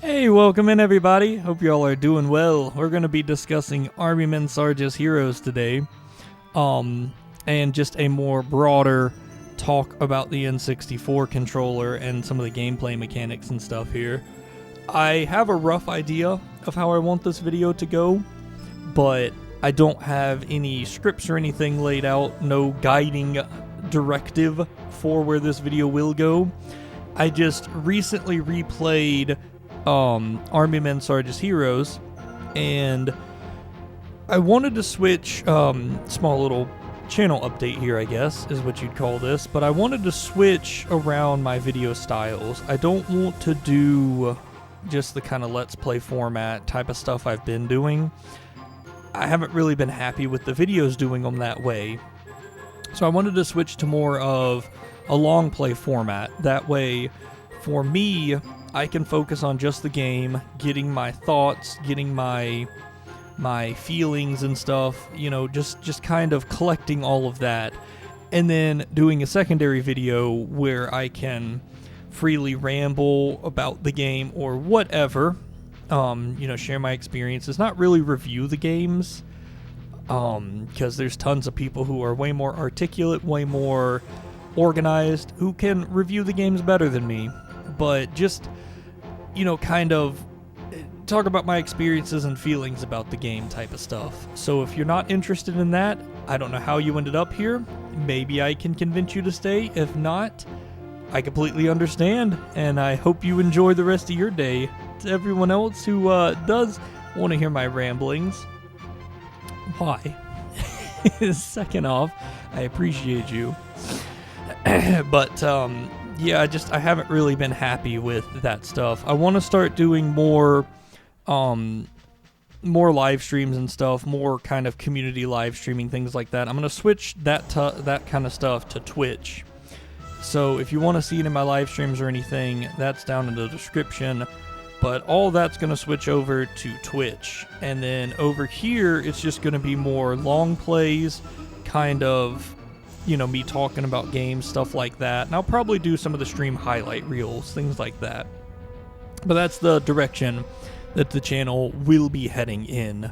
Hey, welcome in everybody. Hope y'all are doing well. We're going to be discussing Army Men Sarge's Heroes today. And just a more broader talk about the N64 controller and some of the gameplay mechanics and stuff here. I have a rough idea of how I want this video to go, but I don't have any scripts or anything laid out, no guiding directive for where this video will go. I just recently replayed Army Men Sarge's Heroes, and I wanted to switch, small little channel update here, I guess, is what you'd call this, but I wanted to switch around my video styles. I don't want to do just the kind of let's play format type of stuff I've been doing. I haven't really been happy with the videos doing them that way, so I wanted to switch to more of a long play format. That way, for me, I can focus on just the game, getting my thoughts, getting my feelings and stuff, you know, just kind of collecting all of that, and then doing a secondary video where I can freely ramble about the game or whatever, you know, share my experiences, not really review the games, because there's tons of people who are way more articulate, way more organized, who can review the games better than me, but just, you know, kind of talk about my experiences and feelings about the game type of stuff. So if you're not interested in that, I don't know how you ended up here. Maybe I can convince you to stay. If not, I completely understand, and I hope you enjoy the rest of your day. To everyone else who does want to hear my ramblings, why? Second off, I appreciate you. But yeah, I haven't really been happy with that stuff. I want to start doing more live streams and stuff, more kind of community live streaming, things like that. I'm going to switch that kind of stuff to Twitch. So if you want to see it in my live streams or anything, that's down in the description. But all that's going to switch over to Twitch. And then over here, it's just going to be more long plays, kind of, you know, me talking about games, stuff like that. And I'll probably do some of the stream highlight reels, things like that. But that's the direction that the channel will be heading in.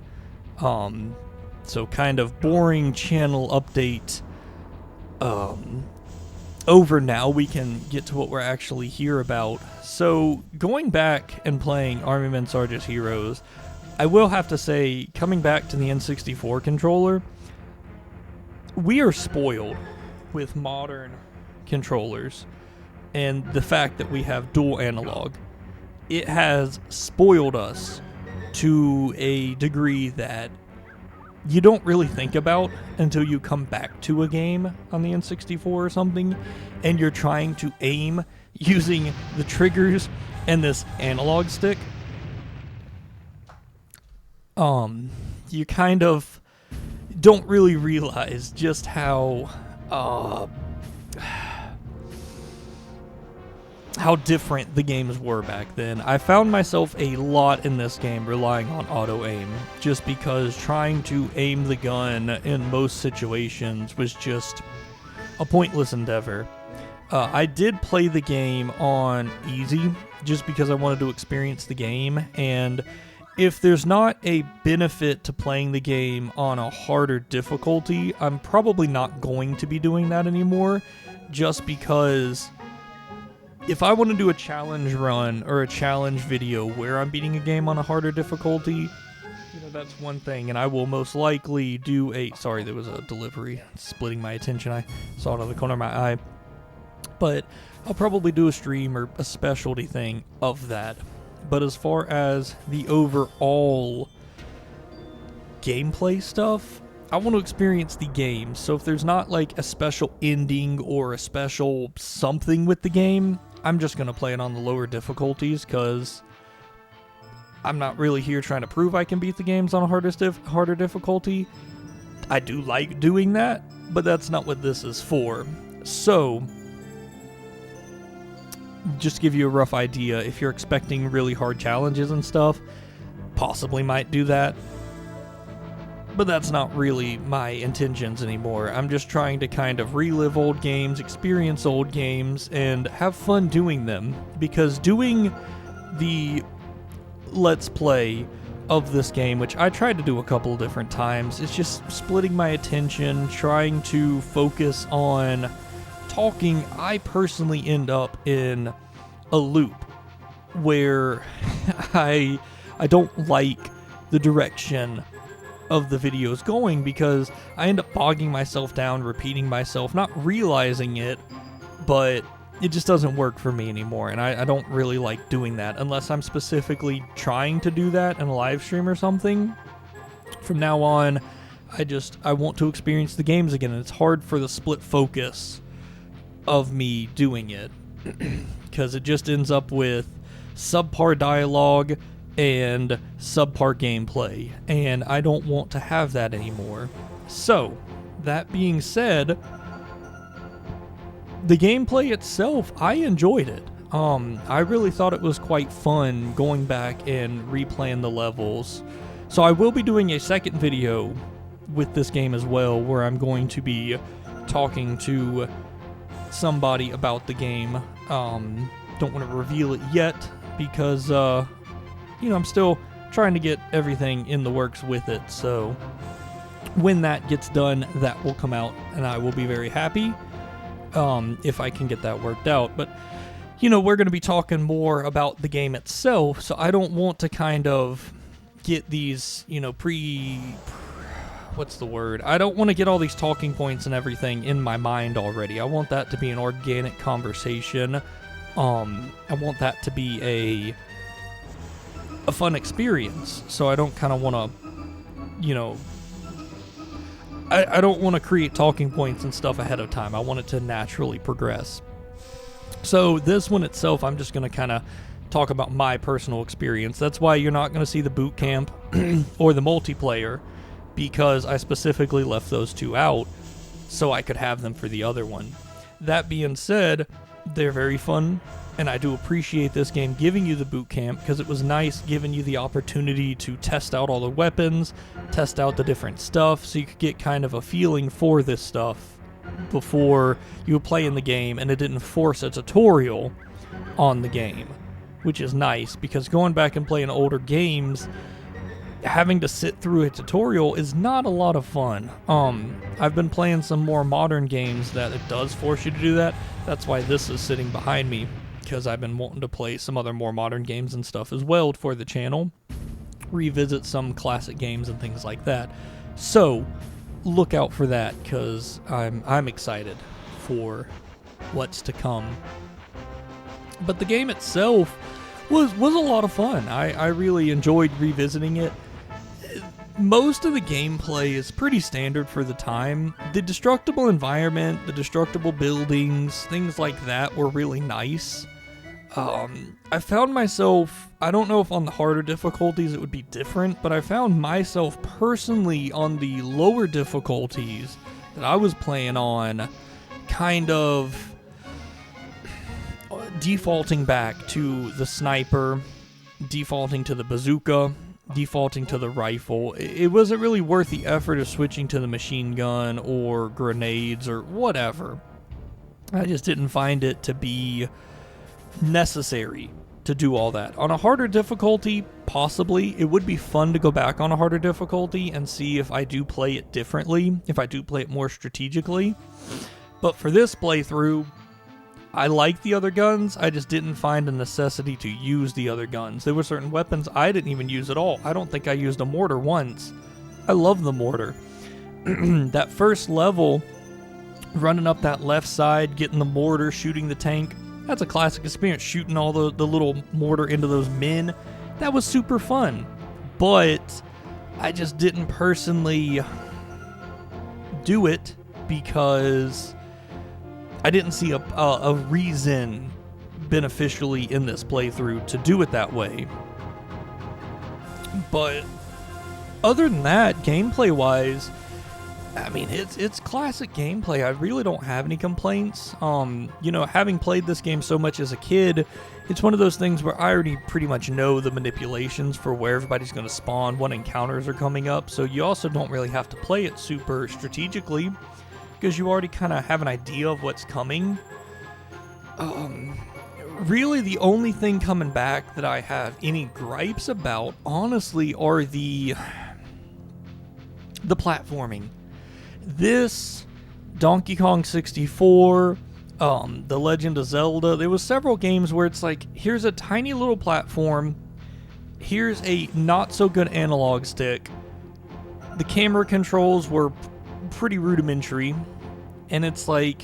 So kind of boring channel update over now. We can get to what we're actually here about. So going back and playing Army Men Sarge's Heroes, I will have to say, coming back to the N64 controller, we are spoiled with modern controllers and the fact that we have dual analog. It has spoiled us to a degree that you don't really think about until you come back to a game on the N64 or something, and you're trying to aim using the triggers and this analog stick. You kind of don't really realize just how different the games were back then. I found myself a lot in this game relying on auto aim, just because trying to aim the gun in most situations was just a pointless endeavor. I did play the game on easy just because I wanted to experience the game, and if there's not a benefit to playing the game on a harder difficulty, I'm probably not going to be doing that anymore, just because if I want to do a challenge run or a challenge video where I'm beating a game on a harder difficulty, you know, that's one thing, and I will most likely do a... Sorry, there was a delivery splitting my attention. I saw it out of the corner of my eye. But I'll probably do a stream or a specialty thing of that. But as far as the overall gameplay stuff, I want to experience the game. So if there's not like a special ending or a special something with the game, I'm just going to play it on the lower difficulties, because I'm not really here trying to prove I can beat the games on a harder difficulty. I do like doing that, but that's not what this is for. So just to give you a rough idea, if you're expecting really hard challenges and stuff, possibly might do that. But that's not really my intentions anymore. I'm just trying to kind of relive old games, experience old games, and have fun doing them. Because doing the let's play of this game, which I tried to do a couple of different times. It's just splitting my attention, trying to focus on talking. I personally end up in a loop where I don't like the direction of the videos going, because I end up bogging myself down, repeating myself, not realizing it, but it just doesn't work for me anymore, and I don't really like doing that unless I'm specifically trying to do that in a live stream or something. From now on, I want to experience the games again, and it's hard for the split focus of me doing it because it just ends up with subpar dialogue and subpar gameplay, and I don't want to have that anymore. So, that being said, the gameplay itself, I enjoyed it. I really thought it was quite fun going back and replaying the levels. So I will be doing a second video with this game as well, where I'm going to be talking to somebody about the game. Don't want to reveal it yet because, I'm still trying to get everything in the works with it. So when that gets done, that will come out, and I will be very happy. If I can get that worked out. But, we're going to be talking more about the game itself, so I don't want to kind of get these, what's the word? I don't want to get all these talking points and everything in my mind already. I want that to be an organic conversation. I want that to be a fun experience, so I don't kind of want to, I don't want to create talking points and stuff ahead of time. I want it to naturally progress. So this one itself, I'm just going to kind of talk about my personal experience. That's why you're not going to see the boot camp or the multiplayer, because I specifically left those two out so I could have them for the other one. That being said, they're very fun, and I do appreciate this game giving you the boot camp, because it was nice giving you the opportunity to test out all the weapons, test out the different stuff, so you could get kind of a feeling for this stuff before you were playing the game, and it didn't force a tutorial on the game, which is nice, because going back and playing older games, having to sit through a tutorial is not a lot of fun. I've been playing some more modern games that it does force you to do that. That's why this is sitting behind me, because I've been wanting to play some other more modern games and stuff as well for the channel, revisit some classic games and things like that. So look out for that, because I'm excited for what's to come. But the game itself was a lot of fun. I really enjoyed revisiting it. Most of the gameplay is pretty standard for the time. The destructible environment, the destructible buildings, things like that were really nice. I found myself, I don't know if on the harder difficulties it would be different, but I found myself personally on the lower difficulties that I was playing on kind of defaulting back to the sniper, defaulting to the bazooka, defaulting to the rifle. It wasn't really worth the effort of switching to the machine gun or grenades or whatever. I just didn't find it to be necessary to do all that. On a harder difficulty, possibly, it would be fun to go back on a harder difficulty and see if I do play it differently, if I do play it more strategically. But for this playthrough, I like the other guns, I just didn't find a necessity to use the other guns. There were certain weapons I didn't even use at all. I don't think I used a mortar once. I love the mortar. That first level, running up that left side, getting the mortar, shooting the tank, that's a classic experience, shooting all the little mortar into those men. That was super fun. But I just didn't personally do it because I didn't see a reason beneficially in this playthrough to do it that way. But other than that, gameplay-wise, I mean, it's classic gameplay. I really don't have any complaints. Having played this game so much as a kid, it's one of those things where I already pretty much know the manipulations for where everybody's going to spawn, what encounters are coming up, so you also don't really have to play it super strategically, because you already kind of have an idea of what's coming. really the only thing coming back that I have any gripes about, honestly, are the platforming. This Donkey Kong 64, The Legend of Zelda, there was several games where it's like, here's a tiny little platform, here's a not so good analog stick, the camera controls were pretty rudimentary, and it's like,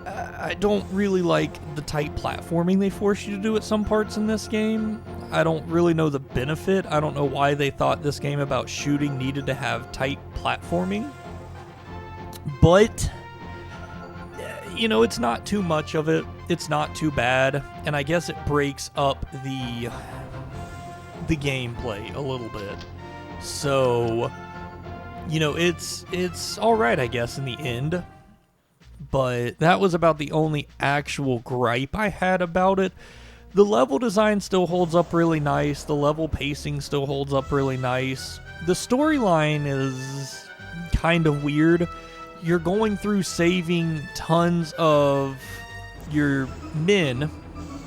I don't really like the tight platforming they force you to do at some parts in this game. I don't really know the benefit. I don't know why they thought this game about shooting needed to have tight platforming. But, you know, it's not too much of it. It's not too bad. And I guess it breaks up the gameplay a little bit. So, you know, it's alright, I guess, in the end. But that was about the only actual gripe I had about it. The level design still holds up really nice. The level pacing still holds up really nice. The storyline is kind of weird. You're going through saving tons of your men.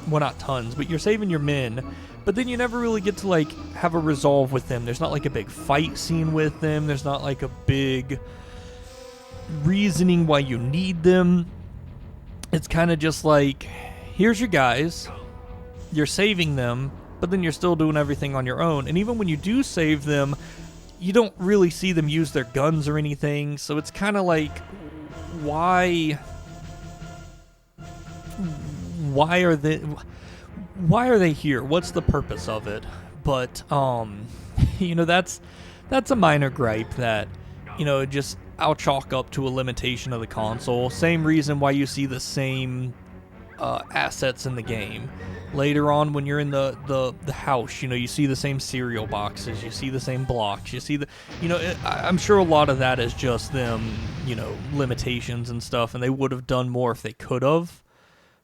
Well, not tons, but you're saving your men. But then you never really get to, like, have a resolve with them. There's not, like, a big fight scene with them. There's not, like, a big reasoning why you need them. It's kind of just like, here's your guys, you're saving them, but then you're still doing everything on your own. And even when you do save them, you don't really see them use their guns or anything. So it's kind of like, why are they here? What's the purpose of it? But you know, that's a minor gripe that, you know, just I'll chalk up to a limitation of the console. Same reason why you see the same assets in the game. Later on, when you're in the house, you know, you see the same cereal boxes, you see the same blocks, you see the, you know, I'm sure a lot of that is just them, you know, limitations and stuff, and they would have done more if they could have.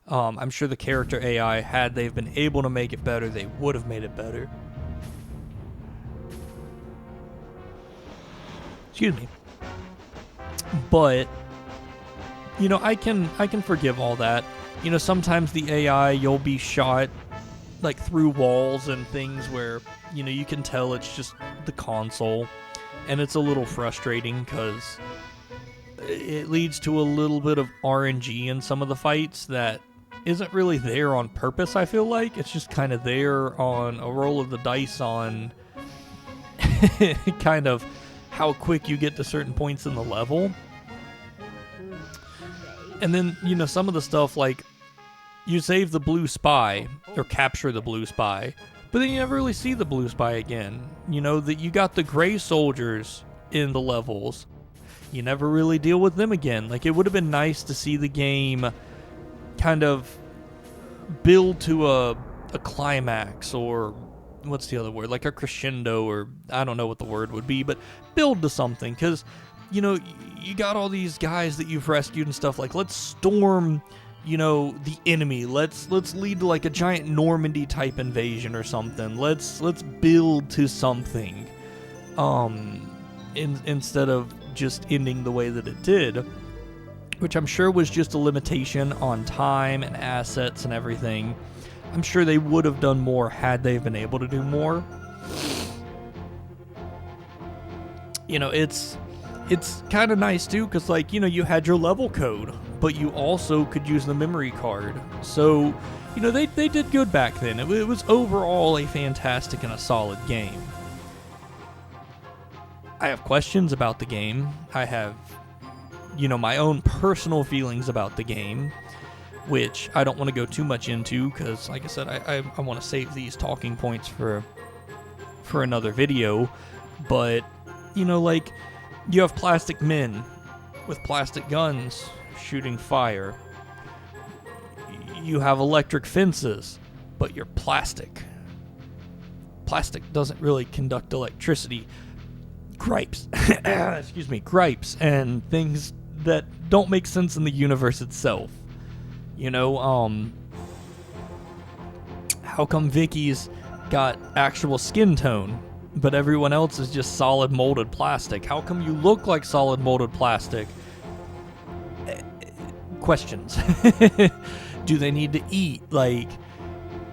I'm sure the character AI, had they've been able to make it better, they would have made it better. Excuse me. But, you know, I can forgive all that. You know, sometimes the AI, you'll be shot, like, through walls and things where, you know, you can tell it's just the console. And it's a little frustrating because it leads to a little bit of RNG in some of the fights that isn't really there on purpose, I feel like. It's just kind of there on a roll of the dice on kind of how quick you get to certain points in the level. And then, you know, some of the stuff, like, you save the blue spy, or capture the blue spy, but then you never really see the blue spy again. You know, that you got the gray soldiers in the levels. You never really deal with them again. Like, it would have been nice to see the game kind of build to a climax, or what's the other word, like a crescendo, or I don't know what the word would be, but build to something. Because, you know, you got all these guys that you've rescued and stuff, like, let's storm, you know, the enemy, let's lead to like a giant Normandy type invasion or something. Let's build to something, instead of just ending the way that it did, which I'm sure was just a limitation on time and assets and everything. I'm sure they would have done more had they been able to do more. You know, it's kind of nice too, because, like, you know, you had your level code, but you also could use the memory card. So, you know, they did good back then. It was overall a fantastic and a solid game. I have questions about the game. I have, you know, my own personal feelings about the game, which I don't want to go too much into because, like I said, I want to save these talking points for another video. But, you know, like, you have plastic men with plastic guns shooting fire. You have electric fences, but you're plastic. Plastic doesn't really conduct electricity. Gripes. Excuse me. Gripes and things that don't make sense in the universe itself. You know, how come Vicky's got actual skin tone, but everyone else is just solid molded plastic? How come you look like solid molded plastic? Questions. Do they need to eat? Like,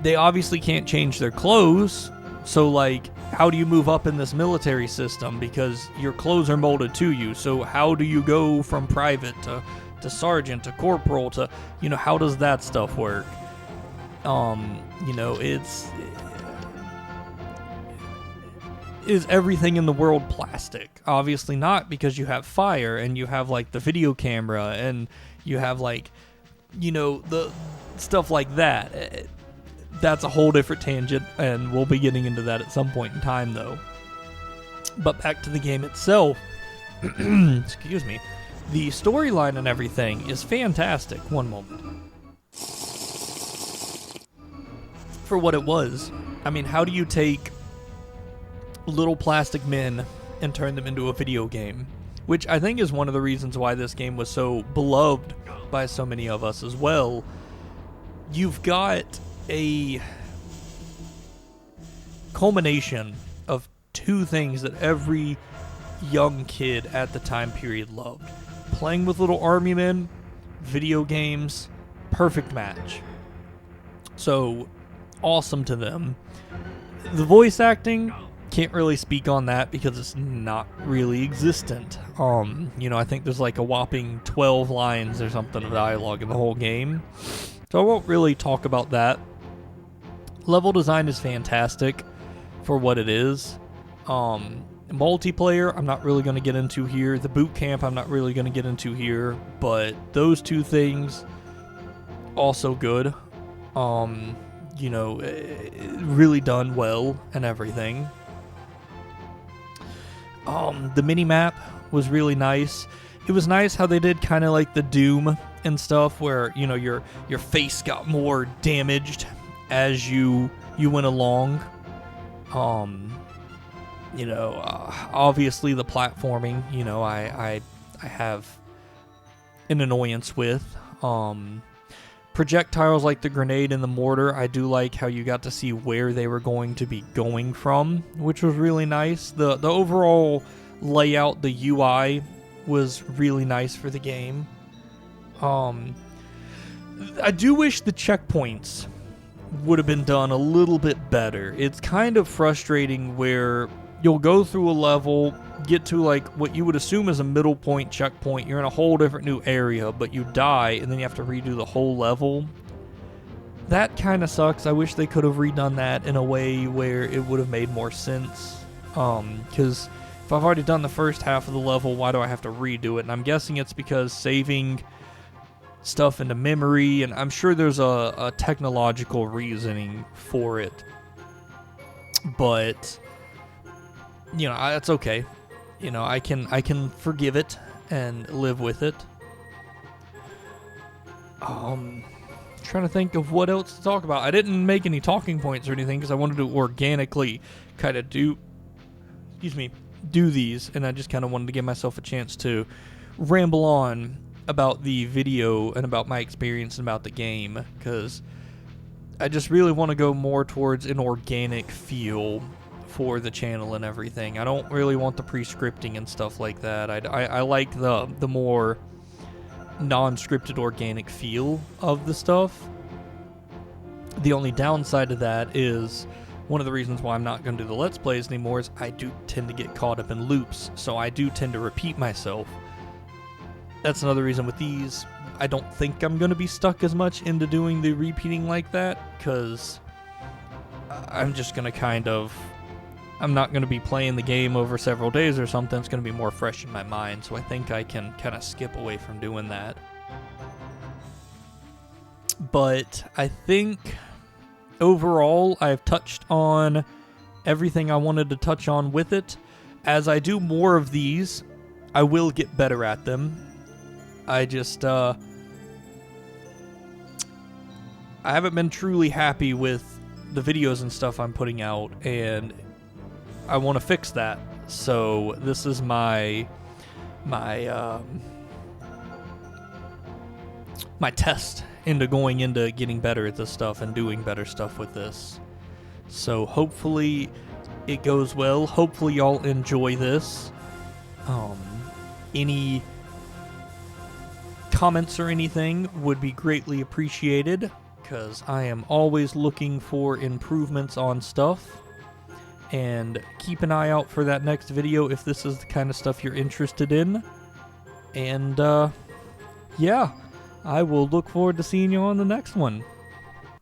they obviously can't change their clothes, so like, how do you move up in this military system? Because your clothes are molded to you, so how do you go from private to sergeant to corporal to, you know, how does that stuff work? You know, is everything in the world plastic? Obviously not, because you have fire, and you have like the video camera, and you have like, you know, the stuff like that. That's a whole different tangent, and we'll be getting into that at some point in time, though. But back to the game itself. Excuse me. The storyline and everything is fantastic. One moment. For what it was. I mean, how do you take little plastic men and turn them into a video game? Which I think is one of the reasons why this game was so beloved by so many of us as well. You've got a culmination of two things that every young kid at the time period loved. Playing with little army men, video games, perfect match. So, awesome to them. The voice acting, can't really speak on that because it's not really existent. You know, I think there's like a whopping 12 lines or something of dialogue in the whole game. So I won't really talk about that. Level design is fantastic for what it is. Multiplayer, I'm not really going to get into here. The boot camp, I'm not really going to get into here. But those two things, also good. You know, really done well and everything. The mini-map was really nice. It was nice how they did kind of like the Doom and stuff, where, you know, your face got more damaged as you went along. You know, obviously the platforming, you know, I have an annoyance with. Projectiles like the grenade and the mortar, I do like how you got to see where they were going to be going from, which was really nice. The overall layout, the UI, was really nice for the game. I do wish the checkpoints would have been done a little bit better. It's kind of frustrating where you'll go through a level, get to like what you would assume is a middle point checkpoint, you're in a whole different new area, but you die and then you have to redo the whole level. That kind of sucks. I wish they could have redone that in a way where it would have made more sense. Because if I've already done the first half of the level, why do I have to redo it? And I'm guessing it's because saving stuff into memory, and I'm sure there's a technological reasoning for it. But, you know, that's okay. You know, I can forgive it and live with it. Trying to think of what else to talk about. I didn't make any talking points or anything because I wanted to organically kind of do these, and I just kind of wanted to give myself a chance to ramble on about the video and about my experience and about the game, because I just really want to go more towards an organic feel for the channel and everything. I don't really want the pre-scripting and stuff like that. I like the more non-scripted organic feel of the stuff. The only downside to that is one of the reasons why I'm not going to do the Let's Plays anymore is I do tend to get caught up in loops, so I do tend to repeat myself. That's another reason with these, I don't think I'm going to be stuck as much into doing the repeating like that, because I'm just going to I'm not going to be playing the game over several days or something. It's going to be more fresh in my mind, so I think I can kind of skip away from doing that. But I think overall I've touched on everything I wanted to touch on with it. As I do more of these, I will get better at them. I just, I haven't been truly happy with the videos and stuff I'm putting out, and I want to fix that. So this is my test into going into getting better at this stuff and doing better stuff with this. So hopefully it goes well. Hopefully y'all enjoy this. Any comments or anything would be greatly appreciated, because I am always looking for improvements on stuff. And keep an eye out for that next video if this is the kind of stuff you're interested in. And, yeah, I will look forward to seeing you on the next one.